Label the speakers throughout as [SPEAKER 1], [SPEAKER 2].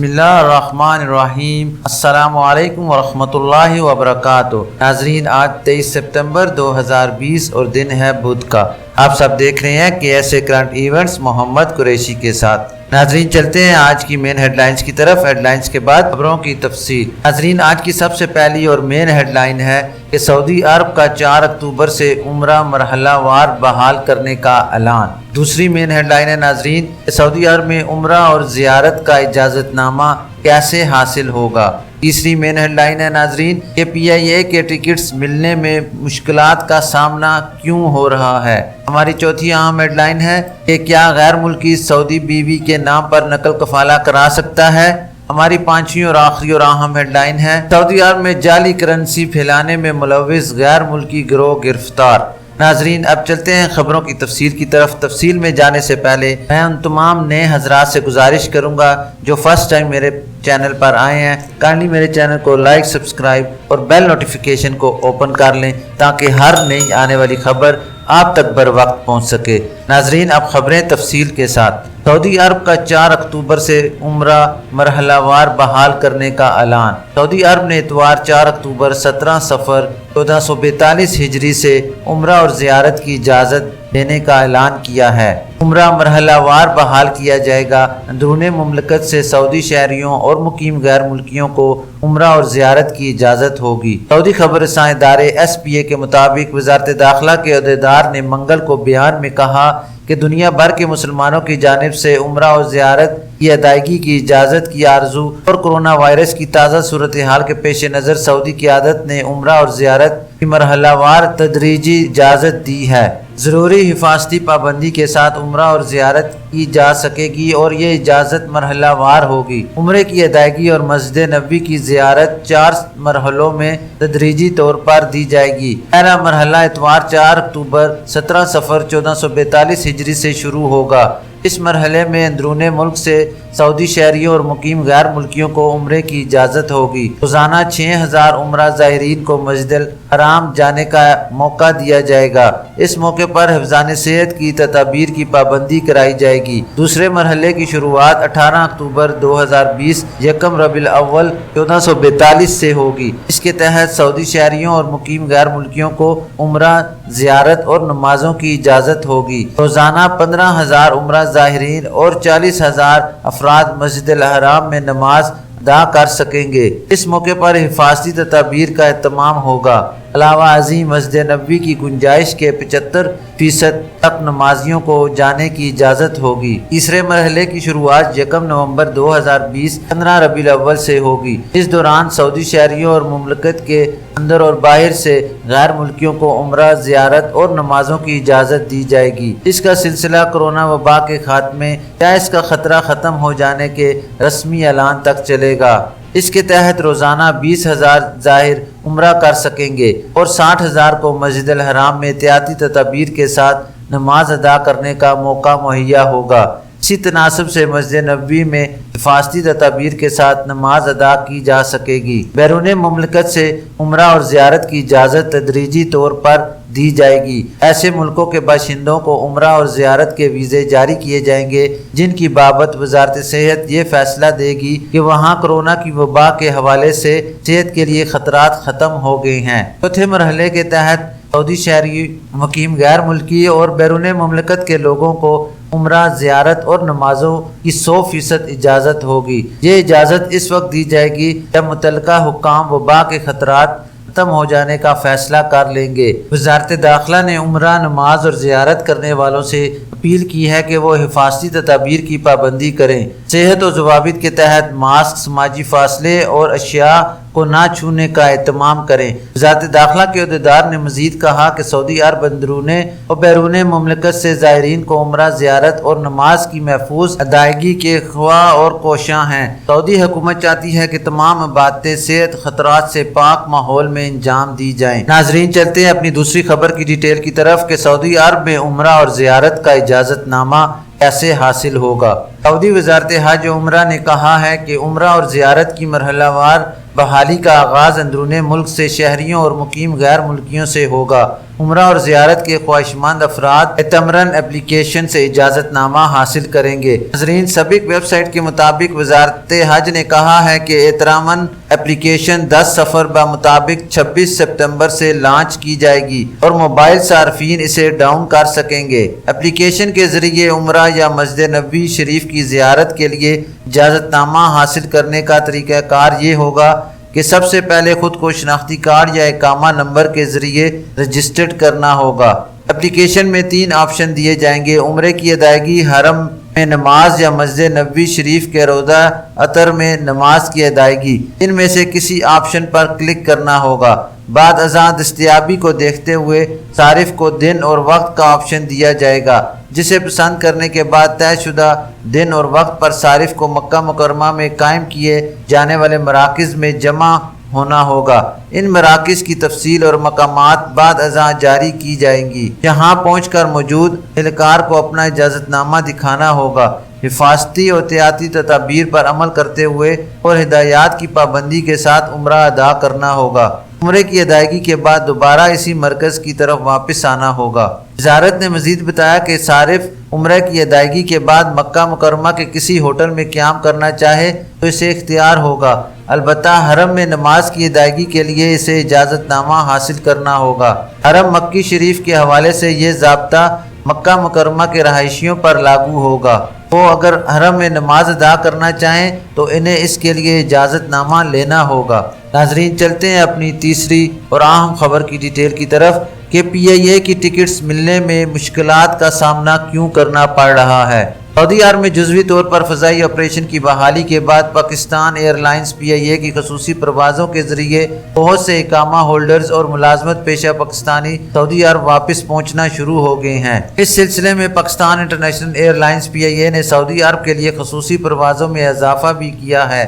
[SPEAKER 1] बिस्मिल्लाहिर्रहमानिर्रहीम। अस्सलामु अलैकुम वरहमतुल्लाहि वबरकातुहू। नाजरीन, आज 23 सितंबर 2020 और दिन है बुध का। आप सब देख रहे हैं KSA current events Mohammad Qureshi के साथ। नाजरीन, चलते हैं आज की मेन हेडलाइंस की तरफ। हेडलाइंस के बाद खबरों की तफसील। नाजरीन, आज की सबसे पहली और मेन हेडलाइन है कि सऊदी अरब का 4 अक्टूबर से उम्रा मरहलावार बहाल करने का ऐलान। दूसरी मेन हेडलाइन है नाजरीन, सऊदी अरब में उम्रा और जियारत का इजाज़तनामा कैसे हासिल होगा। तीसरी मेन हेडलाइन है नाजरीन कि PIA के टिकट्स मिलने में मुश्किलात का सामना क्यों हो रहा है। हमारी चौथी अहम हेडलाइन है कि क्या गैर मुल्की सऊदी बीवी के नाम पर नकल कफाला करा सकता है। हमारी पांचवी और आखिरी और अहम हेडलाइन है सऊदी अरब में जाली करेंसी फैलाने में मुलव्विस गैर मुल्की गिरोह गिरफ्तार। नाजरीन, अब चलते हैं खबरों की तफसील की तरफ। तफसील में जाने से पहले मैं उन तमाम नए हजरात से गुजारिश करूंगा जो फर्स्ट टाइम मेरे चैनल पर आए हैं, काइंडली मेरे चैनल को लाइक, सब्सक्राइब और बेल नोटिफिकेशन को ओपन कर लें ताकि हर नई आने वाली खबर आप तक बर वक्त पहुँच सके। नाजरीन, अब खबरें तफसील के साथ। सऊदी अरब का 4 अक्टूबर से उम्रा मरहलावार बहाल करने का ऐलान। सऊदी अरब ने इतवार 4 अक्टूबर 17 सफ़र 1442 हिजरी से उम्रा और जियारत की इजाज़त देने का ऐलान किया है। उम्रा मरहलावार बहाल किया जाएगा। अंदरूनी मुमलकत से सऊदी शहरियों और मुकीम गैर मुल्कियों को उम्रा और जियारत की इजाज़त होगी। सऊदी खबर रसां इदारे SPA के मुताबिक वज़ारत दाखिला के अहदेदार ने मंगल को बयान में कहा कि दुनिया भर के मुसलमानों की जानिब से उम्रा और जियारत की अदायगी की इजाज़त की आरजू और कोरोना वायरस की ताज़ा सूरत हाल के पेश नज़र सऊदी क़यादत ने उम्रा और जियारत की मरहलावार तदरीजी इजाज़त दी है। ज़रूरी हिफाजती पाबंदी के साथ उम्रा और जियारत की जा सकेगी और ये इजाज़त मरहलावार होगी। उम्रे की अदायगी और मस्जिद नबी की जियारत 4 मरहलों में तदरीजी तौर पर दी जाएगी। पहला मरहला इतवार 4 अक्टूबर 17 सफ़र 1442 हिजरी से शुरू होगा। इस मरहले में अंदरूनी मुल्क से सऊदी शहरियों और मुकीम गैर मुल्कियों को उम्रे की इजाज़त होगी। रोज़ाना 6000 उम्रा ज़ायरीन को मस्जिद हराम जाने का मौका दिया जाएगा। इस मौके पर हिफ़्ज़ान सेहत की तदाबीर की पाबंदी कराई जाएगी। दूसरे मरहले की शुरुआत 18 अक्टूबर 2020 यकम रबीउल अव्वल 1442 से होगी। इसके तहत सऊदी शहरियों और मुकीम गैर मुल्कियों को उम्रा, जियारत और नमाजों की इजाज़त होगी। रोज़ाना 15,000 उम्रा ज़ाहिरीन और 40,000 अफराद मस्जिद हराम में नमाज अदा कर सकेंगे। इस मौके पर हिफाजती तदाबीर का एहतमाम होगा। अलावा अज़ीम मस्जिद नबी की गुंजाइश के 75% तक नमाजियों को जाने की इजाज़त होगी। तीसरे मरहले की शुरुआत यकम नवंबर 2020 15 रबीउल अव्वल से होगी। इस दौरान सऊदी शहरियों और मुमलकत के अंदर और बाहर से गैर मुल्कियों को उम्रा, जियारत और नमाजों की इजाज़त दी जाएगी। इसका सिलसिला कोरोना वबा के खात्मे या इसका ख़तरा ख़त्म हो जाने के रस्मी ऐलान तक चलेगा। इसके तहत रोज़ाना 20,000 ज़ाहिर उम्रा कर सकेंगे और 60,000 को मस्जिद हराम में एहतियाती तदाबीर के साथ नमाज अदा करने का मौका मुहैया होगा। इसी तनासब से मस्जिद नबी में हिफाजती तदाबीर के साथ नमाज अदा की जा सकेगी। बैरून मुमलकत से उम्रा और जियारत की इजाज़त तदरीजी तौर पर दी जाएगी। ऐसे मुल्कों के बाशिंदों को उम्रा और जियारत के वीज़े जारी किए जाएंगे जिनकी बाबत वज़ारत सेहत ये फैसला देगी कि वहाँ कोरोना की वबा के हवाले से सेहत के लिए ख़तरात ख़त्म हो गए हैं। चौथे मरहले के तहत सऊदी शहरी, मुकीम गैर मुल्की और बैरून मुमलकत के लोगों को उम्रा, जियारत और नमाजों की 100% इजाज़त होगी। ये इजाज़त इस वक्त दी जाएगी जब मुतल्लिका हुक्काम वबा के ख़तरात खत्म हो जाने का फैसला कर लेंगे। वज़ारत दाखिला ने उम्रा, नमाज और जियारत करने वालों से अपील की है कि वो हिफाजती तदाबीर की पाबंदी करें। सेहत और ज़वाबित के तहत मास्क, समाजी फासले और अशिया को ना छूने का एहतमाम करें। वज़ारत दाखिला के अहदेदार ने मज़ीद कहा कि सऊदी अरब अंदरूनी और बैरून मुमलकत से ज़ायरीन को उम्रा, जियारत और नमाज की महफूज अदायगी के ख्वाह और कोशां हैं। सऊदी हुकूमत चाहती है कि तमाम बातें सेहत खतरात से पाक माहौल में इंजाम दी जाएं। नाजरीन, चलते हैं अपनी दूसरी खबर की डिटेल की तरफ कि सऊदी अरब में उम्रा और जियारत का इजाज़तनामा कैसे हासिल होगा। सऊदी वज़ारत हज उम्रा ने कहा है कि उम्रा और जियारत की मरहलावार बहाली का आगाज़ अंदरून मुल्क से शहरियों और मुकीम गैर मुल्कियों से होगा। उम्रा और ज़ियारत के ख्वाहिशमंद अफराद इतमरन एप्लीकेशन से इजाज़तनामा हासिल करेंगे। नाज़रीन, सबक वेबसाइट के मुताबिक वज़ारत हज ने कहा है कि एतरामन एप्लीकेशन 10 सफ़र मुताबिक 26 सितंबर से लॉन्च की जाएगी और मोबाइल सार्फिन इसे डाउन कर सकेंगे। एप्लीकेशन के ज़रिए उम्रा या मस्जिद नबवी शरीफ की ज़ियारत के लिए इजाज़तनामा हासिल करने का तरीक़ाकार ये होगा कि सबसे पहले खुद को शनाख्ती कार्ड या इकामा नंबर के ज़रिए रजिस्टर्ड करना होगा। एप्लीकेशन में 3 ऑप्शन दिए जाएंगे। उम्रे की अदायगी, हरम में नमाज या मस्जिद नबवी शरीफ के रोज़ा अतर में नमाज की अदायगी। इनमें से किसी ऑप्शन पर क्लिक करना होगा। बाद अज़ां दस्तयाबी को देखते हुए सारिफ को दिन और वक्त का ऑप्शन दिया जाएगा, जिसे पसंद करने के बाद तयशुदा दिन और वक्त पर सारिफ को मक्का मुकरमा में कायम किए जाने वाले मराकज़ में जमा होना होगा। इन मराकज़ की तफसील और मकामात बाद अज़ां जारी की जाएंगी। यहाँ पहुँचकर मौजूद एहलकार को अपना इजाज़तनामा दिखाना होगा। हिफाजती और एहतियाती तदाबीर पर अमल करते हुए और हिदायत की पाबंदी के साथ उम्रा अदा करना होगा। उम्रे की अदायगी के बाद दोबारा इसी मरकज़ की तरफ वापस आना होगा। वज़ारत ने मज़ीद बताया कि सारिफ उम्रे की अदायगी के बाद मक्का मुकरमा के किसी होटल में क़याम करना चाहे तो इसे इख्तियार होगा। अलबत्ता हरम में नमाज की अदायगी के लिए इसे इजाज़तनामा हासिल करना होगा। हरम मक्की शरीफ के हवाले से ये ज़ाब्ता मक्का मुकरमा के रहायशियों पर लागू होगा। वो अगर हरम में नमाज अदा करना चाहें तो इन्हें इसके लिए इजाज़तनामा लेना होगा। नाजरीन, चलते हैं अपनी तीसरी और अहम खबर की डिटेल की तरफ कि PIA की टिकट्स मिलने में मुश्किलात का सामना क्यों करना पड़ रहा है। सऊदी अरब में जुज़वी तौर पर फ़ज़ाई ऑपरेशन की बहाली के बाद पाकिस्तान एयरलाइंस PIA की खसूसी परवाज़ों के ज़रिए बहुत से इकामा होल्डर्स और मुलाजमत पेशा पाकिस्तानी सऊदी अरब वापस पहुँचना शुरू हो गए हैं। इस सिलसिले में पाकिस्तान इंटरनेशनल एयरलाइंस PIA ने सऊदी अरब के लिए खसूसी परवाज़ों में इजाफा भी किया है।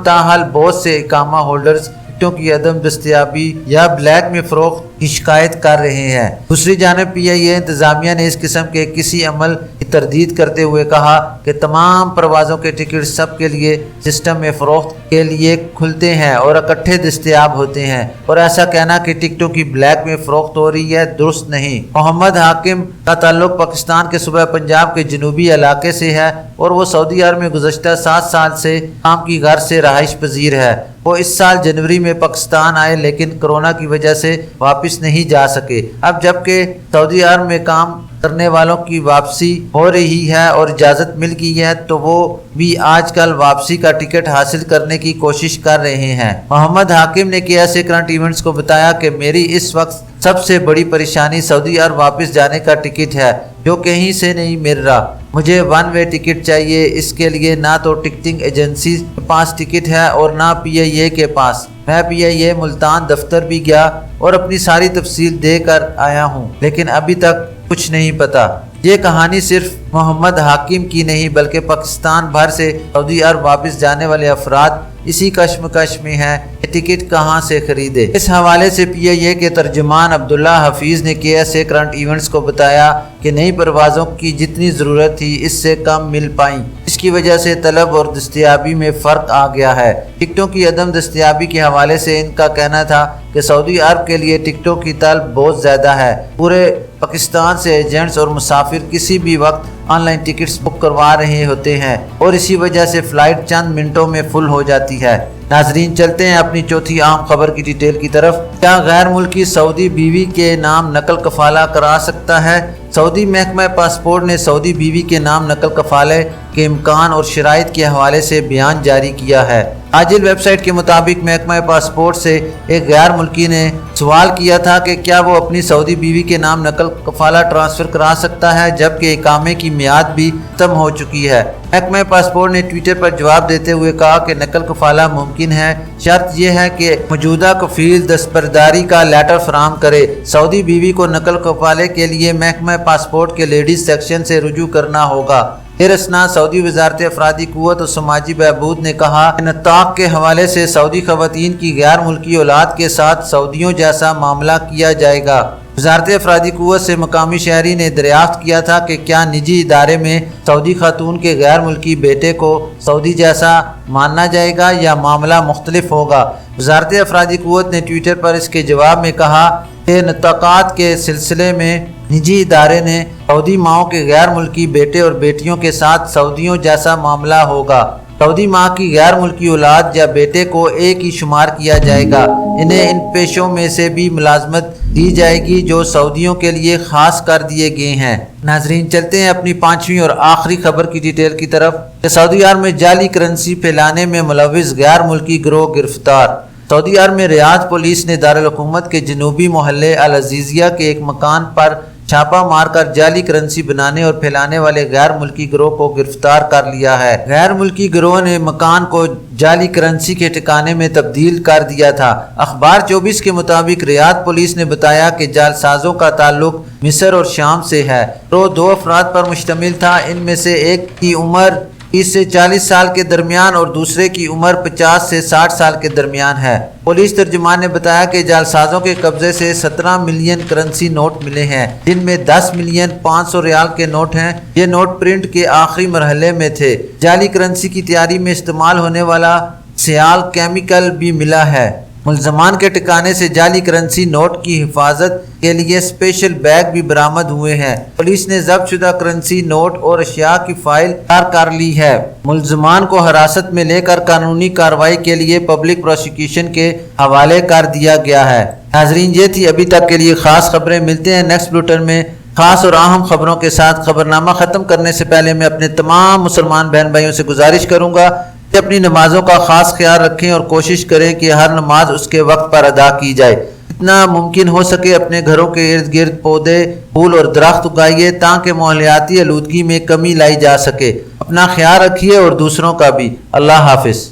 [SPEAKER 1] ताहल बहुत से इकामा होल्डर्स टिकटों की अदम दस्तयाबी या ब्लैक में फ़रोख्त की शिकायत कर रहे हैं। दूसरी जानब PIA इंतज़ामिया ने इस किस्म के किसी अमल की तरदीद करते हुए कहा कि तमाम परवाज़ों के टिकट सब के लिए सिस्टम में फ़रोख्त के लिए खुलते हैं और इकट्ठे दस्तयाब होते हैं, और ऐसा कहना कि टिकटों की ब्लैक में फ़रोख्त हो रही है दुरुस्त नहीं। मोहम्मद हाकिम का ताल्लुक पाकिस्तान के सूबा पंजाब के जनूबी इलाके से है और वो सऊदी अरब में गुज़श्ता 7 साल से काम की गर्ज से रहाइश पजीर है। वो इस साल जनवरी में पाकिस्तान आए लेकिन कोरोना की वजह से वापस नहीं जा सके। अब जबकि सऊदी अरब में काम करने वालों की वापसी हो रही है और इजाज़त मिल गई है तो वो भी आजकल वापसी का टिकट हासिल करने की कोशिश कर रहे हैं। मोहम्मद हाकिम ने KSA करंट इवेंट्स को बताया कि मेरी इस वक्त सबसे बड़ी परेशानी सऊदी अरब वापस जाने का टिकट है जो कहीं से नहीं मिल रहा। मुझे 1 वे टिकट चाहिए। इसके लिए ना तो टिकटिंग एजेंसी के पास टिकट है और ना PIA के पास। मैं PIA मुल्तान दफ्तर भी गया और अपनी सारी तफसील देकर आया हूँ, लेकिन अभी तक कुछ नहीं पता। ये कहानी सिर्फ मोहम्मद हाकिम की नहीं बल्कि पाकिस्तान भर से सऊदी अरब वापस जाने वाले अफराद इसी कश्मकश में हैं कि टिकट कहाँ से खरीदे। इस हवाले से PIA के तर्जुमान अब्दुल्ला हफीज़ ने KSA करंट इवेंट्स को बताया कि नई परवाज़ों की जितनी ज़रूरत थी इससे कम मिल पाई, इसकी वजह से तलब और दस्तयाबी में फ़र्क आ गया है। टिकटों की अदम दस्तयाबी के हवाले से इनका कहना था कि सऊदी अरब के लिए टिकटों की तलब बहुत ज़्यादा है। पूरे पाकिस्तान से एजेंट्स और मुसाफिर किसी भी वक्त ऑनलाइन टिकट्स बुक करवा रहे होते हैं और इसी वजह से फ़्लाइट चंद मिनटों में फुल हो जाती है। नाजरीन, चलते हैं अपनी चौथी अहम खबर की डिटेल की तरफ। क्या गैर मुल्की सऊदी बीवी के नाम नकल कफाला करा सकता है? सऊदी महकमा पासपोर्ट ने सऊदी बीवी के नाम नकल कफाले के इम्कान और शराइत के हवाले से बयान जारी किया है। आजिल वेबसाइट के मुताबिक महकमा पासपोर्ट से एक गैर मुल्की ने सवाल किया था कि क्या वो अपनी सऊदी बीवी के नाम नकल कफाला ट्रांसफ़र करा सकता है जबकि इकामे की मियाद भी खत्म हो चुकी है। महकमा पासपोर्ट ने ट्विटर पर जवाब देते हुए कहा कि नकल कफाला मुमकिन है, शर्त यह है कि मौजूदा कफील दस्तबरदारी का लेटर फराहम करे। सऊदी बीवी को नकल कफाले के लिए महकमा पासपोर्ट के लेडीज सेक्शन से रुजू करना होगा। असना सऊदी वजारत अफरादी कुव्वत और समाजी बहबूद ने कहा कि नताक के हवाले से सऊदी खवातीन की गैर मुल्की औलाद के साथ सऊदियों जैसा मामला किया जाएगा। वजारत अफरादी क़ुव्वत से मकामी शहरी ने दरियाफ्त किया था कि क्या निजी इदारे में सऊदी खातून के गैर मुल्की बेटे को सऊदी जैसा माना जाएगा या मामला मुख्तलिफ होगा। वजारत अफरादी क़ुव्वत ने ट्विटर पर इसके जवाब में कहा कि नताक़ात के सिलसिले में निजी इदारे ने सऊदी माओं के गैर मुल्की बेटे और बेटियों के साथ सऊदियों जैसा मामला होगा। सऊदी माँ की गैर मुल्की औलाद या बेटे को एक ही शुमार किया जाएगा। इन्हें इन पेशों में से भी मुलाजमत दी जाएगी जो सऊदियों के लिए खास कर दिए गए हैं। नाजरीन, चलते हैं अपनी पांचवी और आखिरी खबर की डिटेल की तरफ। सऊदी अरब में जाली करेंसी फैलाने में मुलव्विस गैर मुल्की गिरोह गिरफ्तार। सऊदी अरब में रियाद पुलिस ने दारुल हुकूमत के जनूबी मोहल्ले अल अजीजिया के एक मकान पर छापा मारकर जाली करेंसी बनाने और फैलाने वाले गैर मुल्की गिरोह को गिरफ्तार कर लिया है। गैर मुल्की गिरोह ने मकान को जाली करेंसी के ठिकाने में तब्दील कर दिया था। अखबार 24 के मुताबिक रियाद पुलिस ने बताया कि जालसाजों का ताल्लुक मिस्र और शाम से है। तो 2 अफराद पर मुश्तमिल था। इनमें से एक की उम्र 30 से 40 साल के दरमियान और दूसरे की उम्र 50 से 60 साल के दरमियान है। पुलिस तर्जुमान ने बताया कि जालसाजों के कब्जे से 17 मिलियन करेंसी नोट मिले हैं, जिनमें 10 मिलियन 500 रियाल के नोट हैं। ये नोट प्रिंट के आखिरी मरहले में थे। जाली करेंसी की तैयारी में इस्तेमाल होने वाला सियाल केमिकल भी मिला है। मुल्ज़मान के ठिकाने से जाली करेंसी नोट की हिफाजत के लिए स्पेशल बैग भी बरामद हुए हैं। पुलिस ने जब्त शुदा करेंसी नोट और अशिया की फाइल तैयार कर ली है। मुल्ज़मान को हिरासत में लेकर कानूनी कार्रवाई के लिए पब्लिक प्रोसिक्यूशन के हवाले कर दिया गया है। नाजरीन, ये थी अभी तक के लिए खास खबरें। मिलते हैं नेक्स्ट बुलेटिन में खास और अहम खबरों के साथ। खबरनामा ख़त्म करने से पहले मैं अपने तमाम मुसलमान बहन भाइयों से गुजारिश करूँगा कि अपनी नमाजों का खास ख्याल रखें और कोशिश करें कि हर नमाज उसके वक्त पर अदा की जाए। जितना मुमकिन हो सके अपने घरों के इर्द गिर्द पौधे, फूल और दरख्त उगाइए ताकि माहौलियाती आलूदगी में कमी लाई जा सके। अपना ख्याल रखिए और दूसरों का भी। अल्लाह हाफिज।